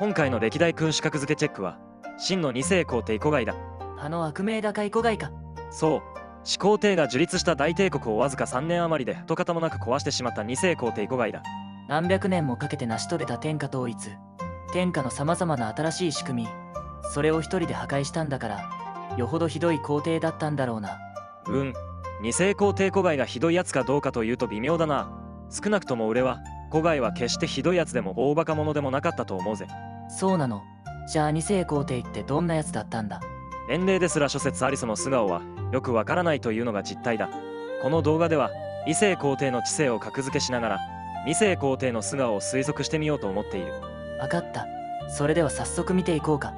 今回の歴代君主格付けチェックは秦の二世皇帝古外だ。あの悪名高い古外か。そう、始皇帝が樹立した大帝国をわずか3年余りで跡形もなく壊してしまった二世皇帝古外だ。何百年もかけて成し遂げた天下統一、天下のさまざまな新しい仕組み、それを一人で破壊したんだから、よほどひどい皇帝だったんだろうな。二世皇帝古外がひどいやつかどうかというと微妙だな。少なくとも俺は古外は決してひどいやつでも大バカ者でもなかったと思うぜ。そうなの。じゃあ二世皇帝ってどんなやつだったんだ。年齢ですら諸説あり、その素顔はよくわからないというのが実態だ。この動画では異世皇帝の知性を格付けしながら二世皇帝の素顔を推測してみようと思っている。わかった。それでは早速見ていこうか。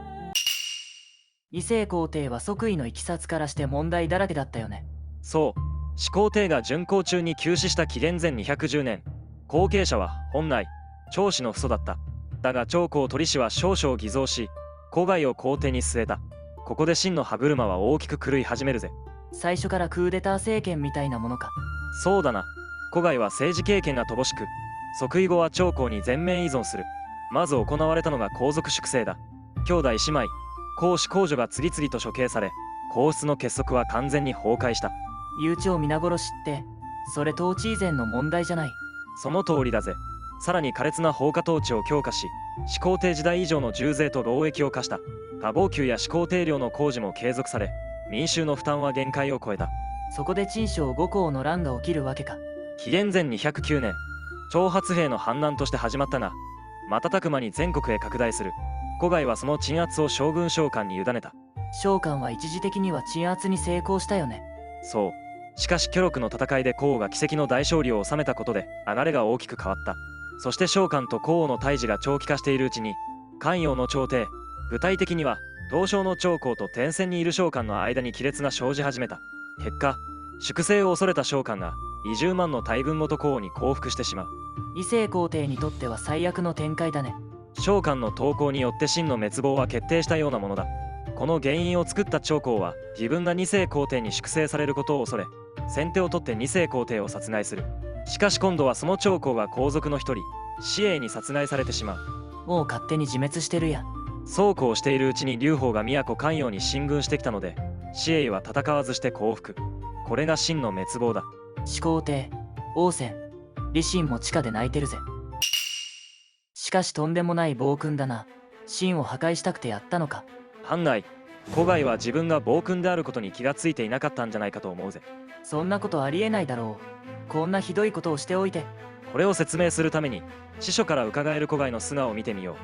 二世皇帝は即位のいきさつからして問題だらけだったよね。そう、始皇帝が巡行中に急死した紀元前210年。後継者は本来長子の父祖だった。だが長江鳥氏は少々偽造し古外を皇帝に据えた。ここで秦の歯車は大きく狂い始めるぜ。最初からクーデター政権みたいなものか。そうだな。古外は政治経験が乏しく、即位後は長江に全面依存する。まず行われたのが皇族粛清だ。兄弟姉妹、公子公女が次々と処刑され、皇室の結束は完全に崩壊した。悠長皆殺しって、それ統治以前の問題じゃない。その通りだぜ。さらに苛烈な放火統治を強化し、始皇帝時代以上の重税と労役を課した。多忙給や始皇帝領の工事も継続され、民衆の負担は限界を超えた。そこで陳将五皇の乱が起きるわけか。紀元前209年、長髪兵の反乱として始まったが、瞬く間に全国へ拡大する。古外はその鎮圧を将軍召喚に委ねた。召喚は一時的には鎮圧に成功したよね。そう。しかし巨力の戦いで項王が奇跡の大勝利を収めたことで流れが大きく変わった。そして召喚と項王の対峙が長期化しているうちに、咸陽の朝廷、具体的には東証の長江と天戦にいる召喚の間に亀裂が生じ始めた。結果、粛清を恐れた召喚が20万の大軍ごと項王に降伏してしまう。異世皇帝にとっては最悪の展開だね。召喚の投降によって秦の滅亡は決定したようなものだ。この原因を作った長江は自分が二世皇帝に粛清されることを恐れ、先手を取って二世皇帝を殺害する。しかし今度はその長江が皇族の一人、紫英に殺害されてしまう。もう勝手に自滅してるや。そうこうしているうちに劉邦が都咸陽に進軍してきたので、紫英は戦わずして降伏。これが秦の滅亡だ。始皇帝、王翦、李信も地下で泣いてるぜ。しかしとんでもない暴君だな。秦を破壊したくてやったのか。案外、古外は自分が暴君であることに気がついていなかったんじゃないかと思うぜ。そんなことありえないだろう。こんなひどいことをしておいて。これを説明するために司書から伺える古外の素顔を見てみよ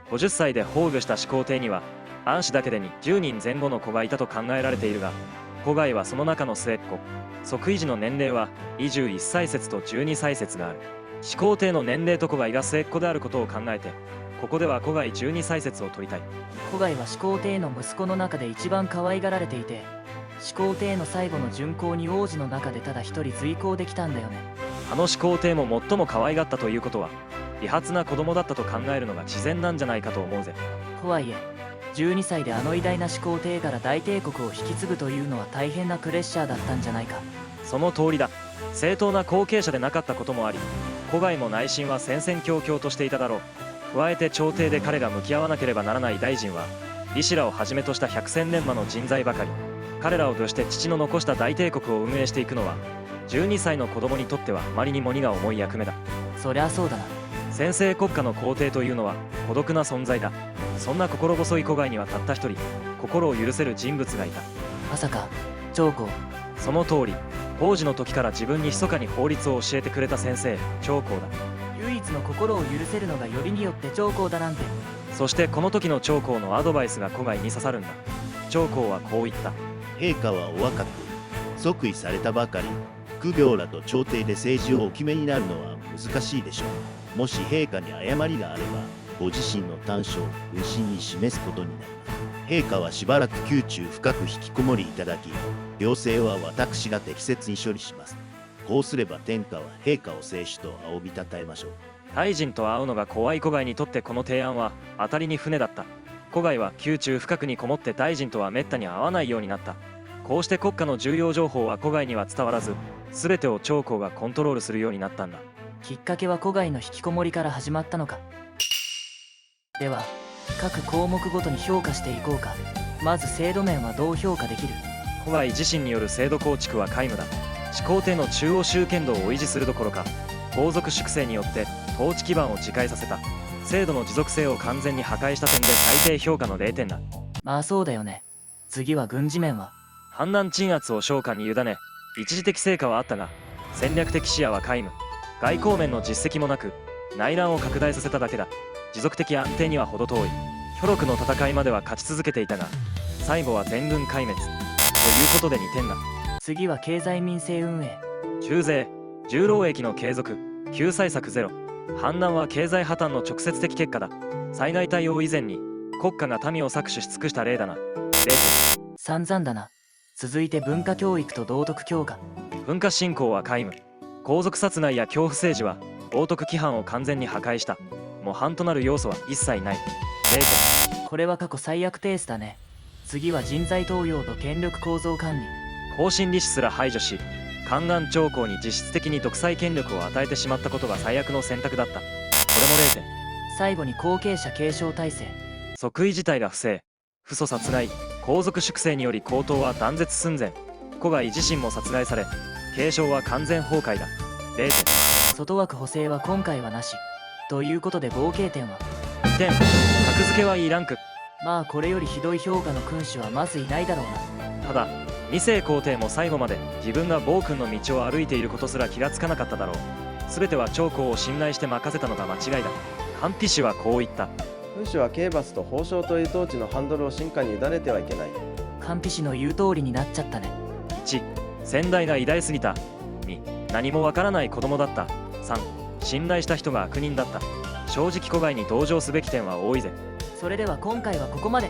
う。50歳で崩御した始皇帝には安氏だけでに10人前後の子がいたと考えられているが、古外はその中の末っ子。即位時の年齢は21歳説と12歳説がある。始皇帝の年齢と古外が末っ子であることを考えて、ここでは古外12歳説を取りたい。古外は始皇帝の息子の中で一番可愛がられていて、始皇帝の最後の巡行に王子の中でただ一人随行できたんだよね。あの始皇帝も最も可愛がったということは、利発な子供だったと考えるのが自然なんじゃないかと思うぜ。とはいえ、12歳であの偉大な始皇帝から大帝国を引き継ぐというのは大変なプレッシャーだったんじゃないか。その通りだ。正当な後継者でなかったこともあり、古外も内心は戦々恐々としていただろう。加えて朝廷で彼が向き合わなければならない大臣は李氏らをはじめとした百戦錬磨の人材ばかり。彼らを御して父の残した大帝国を運営していくのは12歳の子供にとってはあまりにも荷が重い役目だ。そりゃそうだな。専制国家の皇帝というのは孤独な存在だ。そんな心細い古外にはたった一人心を許せる人物がいた。まさか長江。その通り、当時の時から自分に密かに法律を教えてくれた先生長江だ。唯一の心を許せるのがよりによって長江だなんて。そしてこの時の長江のアドバイスが古外に刺さるんだ。長江はこう言った。陛下はお若く即位されたばかり、公卿らと朝廷で政治をお決めになるのは難しいでしょう。もし陛下に誤りがあればご自身の短所を軍心に示すことになります。陛下はしばらく宮中深く引きこもりいただき、行政は私が適切に処理します。こうすれば天下は陛下を聖主と仰びたたえましょう。大臣と会うのが怖い古外にとってこの提案は当たりに船だった。古外は宮中深くにこもって大臣とはめったに会わないようになった。こうして国家の重要情報は古外には伝わらず、全てを長江がコントロールするようになったんだ。きっかけは古外の引きこもりから始まったのか。では各項目ごとに評価していこうか。まず制度面はどう評価できる？古外自身による制度構築は皆無だ。始皇帝の中央集権度を維持するどころか、皇族粛清によって統治基盤を自壊させた。制度の持続性を完全に破壊した点で最低評価の0点だ。まあそうだよね。次は軍事面は？反乱鎮圧を商家に委ね、一時的成果はあったが、戦略的視野は皆無。外交面の実績もなく、内乱を拡大させただけだ。持続的安定には程遠い。巨力の戦いまでは勝ち続けていたが、最後は全軍壊滅。ということで2点だ。次は経済民生運営。中税、重労役の継続、救済策ゼロ。反乱は経済破綻の直接的結果だ。災害対応以前に国家が民を搾取し尽くした例だな。0点。散々だな。続いて文化教育と道徳強化。文化振興は皆無。皇族殺害や恐怖政治は王徳規範を完全に破壊した。模範となる要素は一切ない。0点。これは過去最悪ペースだね。次は人材登用と権力構造管理。後進理士すら排除し、宦官長江に実質的に独裁権力を与えてしまったことが最悪の選択だった。これも0点。最後に後継者継承体制。即位自体が不正、父祖殺害、皇族粛清により皇統は断絶寸前。古外自身も殺害され、継承は完全崩壊だ。0点。外枠補正は今回はなし。ということで合計点は2点。格付けは E ランク。まあこれよりひどい評価の君主はまずいないだろうな。ただ、2世皇帝も最後まで自分が暴君の道を歩いていることすら気がつかなかっただろう。全ては長江を信頼して任せたのが間違いだ。韓非氏はこう言った。君主は刑罰と褒章という統治のハンドルを臣下に委ねてはいけない。韓非氏の言う通りになっちゃったね。1、先代が偉大すぎた。2、何もわからない子供だった。3、信頼した人が悪人だった。正直古外に同情すべき点は多いぜ。それでは今回はここまで。